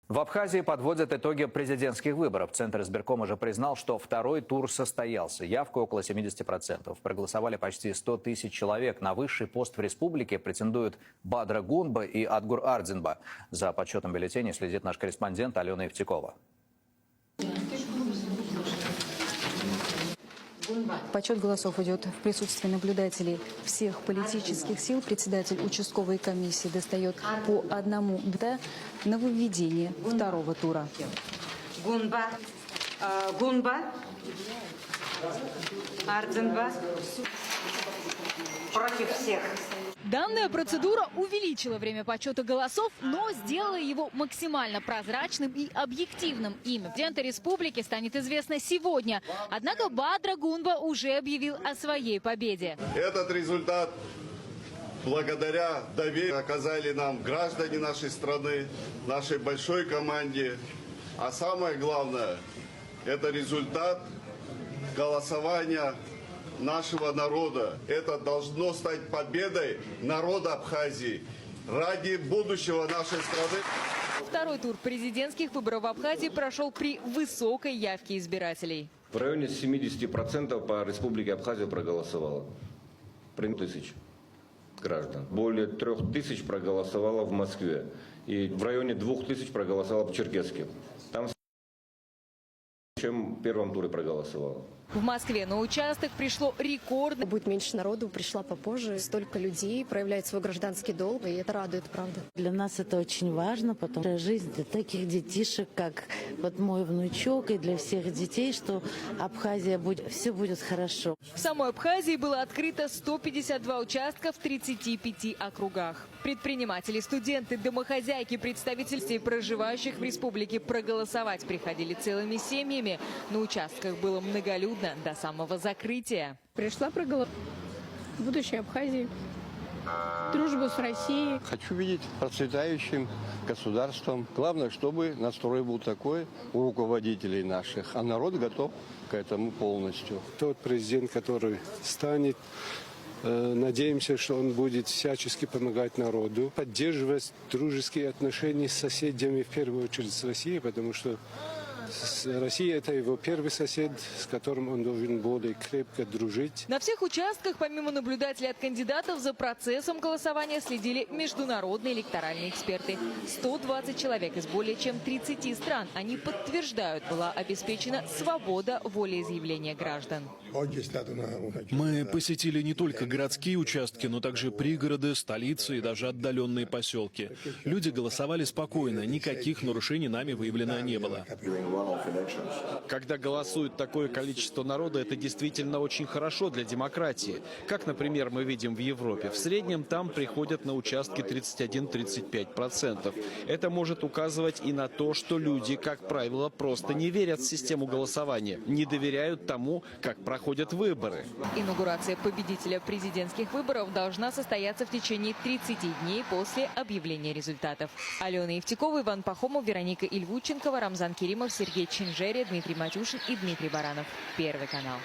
В Абхазии подводят итоги президентских выборов. Центр избиркома уже признал, что второй тур состоялся. Явка около 70%. Проголосовали почти 100 тысяч человек. На высший пост в республике претендуют Бадра Гунба и Адгур Ардзинба. За подсчетом бюллетеней следит наш корреспондент Алена Евтекова. Подсчет голосов идет в присутствии наблюдателей всех политических сил. Председатель участковой комиссии достает по одному нововведение второго тура. Гунба, Ардзинба против всех. Данная процедура увеличила время подсчета голосов, но сделала его максимально прозрачным и объективным. Имя президента республики станет известно сегодня. Однако Бадра Гунба уже объявил о своей победе. Этот результат благодаря доверию оказали нам граждане нашей страны, нашей большой команде. А самое главное, это результат голосования нашего народа. Это должно стать победой народа Абхазии ради будущего нашей страны. Второй тур президентских выборов в Абхазии прошел при высокой явке избирателей. В районе 70% по республике Абхазия проголосовало. Примерно 1000 граждан. Более 3000 проголосовало в Москве. И в районе 2000 проголосовало в Черкесске. Там чем в первом туре проголосовало. В Москве на участок пришло рекордно. Будет меньше народу, пришла попозже. Столько людей проявляет свой гражданский долг, и это радует, правда. Для нас это очень важно, потому что жизнь для таких детишек, как вот мой внучок, и для всех детей, что Абхазия все будет хорошо. В самой Абхазии было открыто 152 участка в 35 округах. Предприниматели, студенты, домохозяйки, представители проживающих в республике проголосовать приходили целыми семьями. На участках было многолюдно до самого закрытия. Пришла проголосовать в будущей Абхазии. Дружбу с Россией. Хочу видеть процветающим государством. Главное, чтобы настрой был такой у руководителей наших, а народ готов к этому полностью. Тот президент, который станет, надеемся, что он будет всячески помогать народу, поддерживать дружеские отношения с соседями, в первую очередь с Россией, потому что Россия – это его первый сосед, с которым он должен более крепко дружить. На всех участках, помимо наблюдателей от кандидатов, за процессом голосования следили международные электоральные эксперты. 120 человек из более чем 30 стран. Они подтверждают, была обеспечена свобода волеизъявления граждан. Мы посетили не только городские участки, но также пригороды, столицы и даже отдаленные поселки. Люди голосовали спокойно, никаких нарушений нами выявлено не было. Когда голосует такое количество народа, это действительно очень хорошо для демократии. Как, например, мы видим в Европе. В среднем там приходят на участки 31-35%. Это может указывать и на то, что люди, как правило, просто не верят в систему голосования, не доверяют тому, как проходят выборы. Инаугурация победителя президентских выборов должна состояться в течение 30 дней после объявления результатов. Алена Евтекова, Иван Пахомов, Вероника Ильвученкова, Рамзан Керимов, Сергей Чинжерия, Дмитрий Матюшин и Дмитрий Баранов. Первый канал.